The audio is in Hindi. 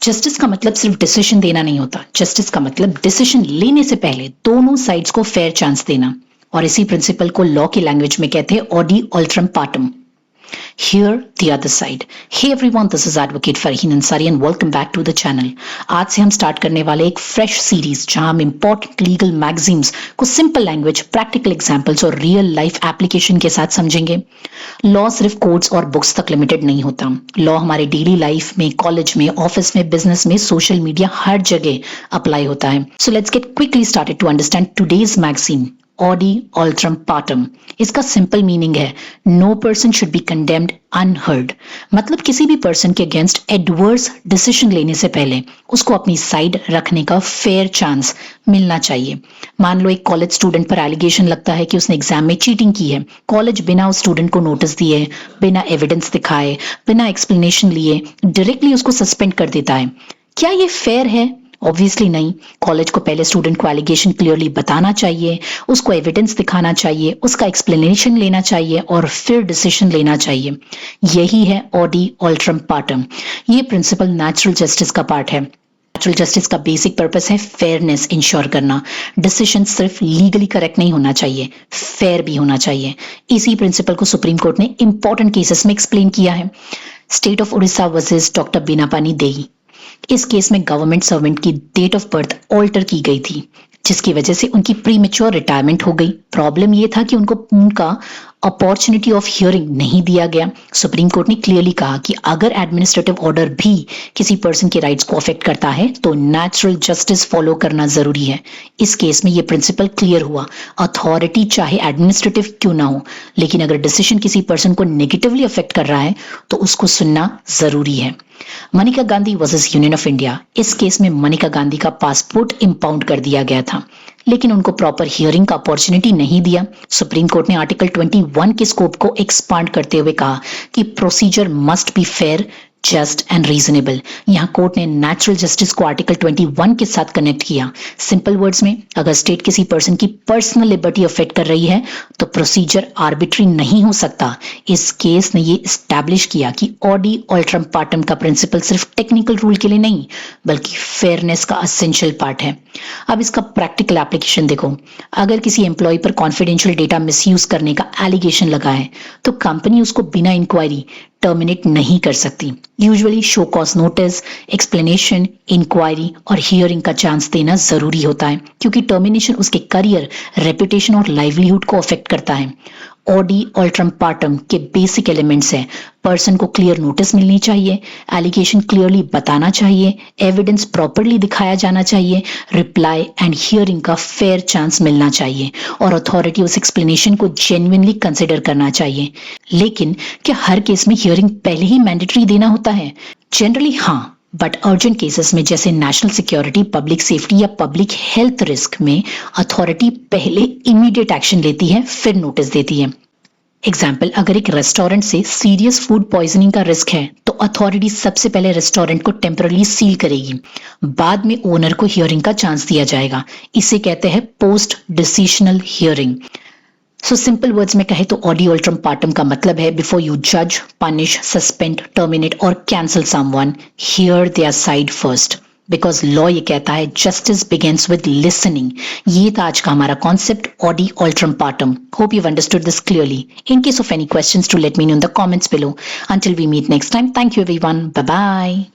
जस्टिस का मतलब सिर्फ डिसीजन देना नहीं होता। जस्टिस का मतलब डिसीजन लेने से पहले दोनों साइड्स को फेयर चांस देना। और इसी प्रिंसिपल को लॉ की लैंग्वेज में कहते हैं ऑडी ऑल्ट्रम पार्टम। Here, the other side. Hey everyone, this is Advocate Farheen Ansari and welcome back to the channel. आज से हम स्टार्ट करने वाले एक फ्रेश सीरीज जहां हम इंपॉर्टेंट लीगल मैगजीन्स को सिंपल लैंग्वेज, प्रैक्टिकल एग्जांपल्स और रियल लाइफ एप्लीकेशन के साथ समझेंगे। लॉ सिर्फ कोड्स और बुक्स तक लिमिटेड नहीं होता। लॉ हमारे डेली लाइफ में, कॉलेज में, ऑफिस में, बिजनेस में, सोशल मीडिया, हर जगह अप्लाई होता है। So let's get quickly started to understand today's magazine ऑडी ऑल्ट्रम पार्टम। इसका सिंपल मीनिंग है no person should be condemned unheard. मतलब किसी भी पर्सन के अगेंस्ट एडवर्स डिसीजन लेने से पहले उसको अपनी साइड रखने का फेयर चांस मिलना चाहिए। मान लो एक कॉलेज स्टूडेंट पर एलिगेशन लगता है कि उसने एग्जाम में चीटिंग की है। कॉलेज बिना उस स्टूडेंट को नोटिस दिए, बिना एविडेंस दिखाए, बिना एक्सप्लेनेशन लिए डायरेक्टली उसको सस्पेंड कर देता है। क्या ये फेयर है? ऑब्वियसली नहीं। कॉलेज को पहले स्टूडेंट को एलिगेशन क्लियरली बताना चाहिए, उसको एविडेंस दिखाना चाहिए, उसका एक्सप्लेनेशन लेना चाहिए और फिर डिसीजन लेना चाहिए। यही है ऑडी ऑल्ट्रम पार्टम। ये प्रिंसिपल नेचुरल जस्टिस का पार्ट है। नेचुरल जस्टिस का बेसिक पर्पस है फेयरनेस इंश्योर करना। डिसीजन सिर्फ लीगली करेक्ट नहीं होना चाहिए, फेयर भी होना चाहिए। इसी प्रिंसिपल को सुप्रीम कोर्ट ने इंपॉर्टेंट केसेस में एक्सप्लेन किया है। State of Orissa versus doctor Binapani Dei. इस केस में गवर्नमेंट सर्वेंट की डेट ऑफ बर्थ ऑल्टर की गई थी, जिसकी वजह से उनकी प्रीमेच्योर रिटायरमेंट हो गई। प्रॉब्लम यह था कि उनको उनका अपॉर्चुनिटी ऑफ हियरिंग नहीं दिया गया। सुप्रीम कोर्ट ने क्लियरली कहा कि अगर एडमिनिस्ट्रेटिव ऑर्डर भी किसी पर्सन के राइट्स को अफेक्ट करता है तो नेचुरल जस्टिस फॉलो करना जरूरी है। इस केस में यह प्रिंसिपल क्लियर हुआ। अथॉरिटी चाहे एडमिनिस्ट्रेटिव क्यों ना हो, लेकिन अगर डिसीजन किसी पर्सन को नेगेटिवली अफेक्ट कर रहा है तो उसको सुनना जरूरी है। Manika Gandhi versus union of India. इस केस में मनिका गांधी का पासपोर्ट इंपाउंड कर दिया गया था, लेकिन उनको प्रॉपर हियरिंग का अपॉर्चुनिटी नहीं दिया। सुप्रीम कोर्ट ने आर्टिकल 21 के स्कोप को एक्सपांड करते हुए कहा कि procedure must be fair, just and reasonable. यहाँ कोर्ट ने नेचुरल जस्टिस को आर्टिकल 21 के साथ कनेक्ट किया। सिंपल वर्ड्स में, अगर स्टेट किसी पर्सन की पर्सनल लिबर्टी अफेक्ट कर रही है तो प्रोसीजर आर्बिट्री नहीं हो सकता। इस केस ने ये एस्टैब्लिश किया कि ऑडी ऑल्ट्रम पार्टम का प्रिंसिपल सिर्फ टेक्निकल रूल के लिए नहीं बल्कि फेयरनेस का एसेंशियल पार्ट है। अब इसका प्रैक्टिकल एप्लीकेशन देखो। अगर किसी एम्प्लॉय पर कॉन्फिडेंशियल डेटा मिसयूज करने का एलिगेशन लगा है तो कंपनी उसको बिना इंक्वायरी टर्मिनेट नहीं कर सकती। Usually show cause notice, explanation, inquiry और हियरिंग का चांस देना जरूरी होता है, क्योंकि टर्मिनेशन उसके करियर, रेपुटेशन और लाइवलीहुड को अफेक्ट करता है। ऑडी ऑल्ट्रम पार्टम के बेसिक एलिमेंट्स है पर्सन को क्लियर नोटिस मिलनी चाहिए, एलिगेशन क्लियरली बताना चाहिए, एविडेंस प्रॉपरली दिखाया जाना चाहिए, रिप्लाई एंड हियरिंग का फेयर चांस मिलना चाहिए और अथॉरिटी उस एक्सप्लेनेशन को जेन्युइनली कंसिडर करना चाहिए। लेकिन क्या हर केस में हियरिंग पहले ही मैंडेटरी देना होता है? जनरली हाँ, बट अर्जेंट केसेस में जैसे नेशनल सिक्योरिटी, पब्लिक सेफ्टी या पब्लिक हेल्थ रिस्क में अथॉरिटी पहले इमीडिएट एक्शन लेती है, फिर नोटिस देती है। एग्जाम्पल, अगर एक रेस्टोरेंट से सीरियस फूड पॉइजनिंग का रिस्क है तो अथॉरिटी सबसे पहले रेस्टोरेंट को टेम्पररी सील करेगी, बाद में ओनर को हियरिंग का चांस दिया जाएगा। इसे कहते हैं post decisional hearing. So simple words में कहे तो ऑडी ऑल्ट्रम पार्टम का मतलब है बिफोर यू जज, पनिश, सस्पेंड, टर्मिनेट और cancel someone, here their side first. Because law ये कहता है जस्टिस बिगिंस विद लिसनिंग। ये था आज का हमारा कॉन्सेप्ट ऑडी ऑल्ट्रम पार्टम। Hope you understood this clearly. In case of any questions to let me know in the comments below. Until we meet next time, thank you everyone. Bye bye.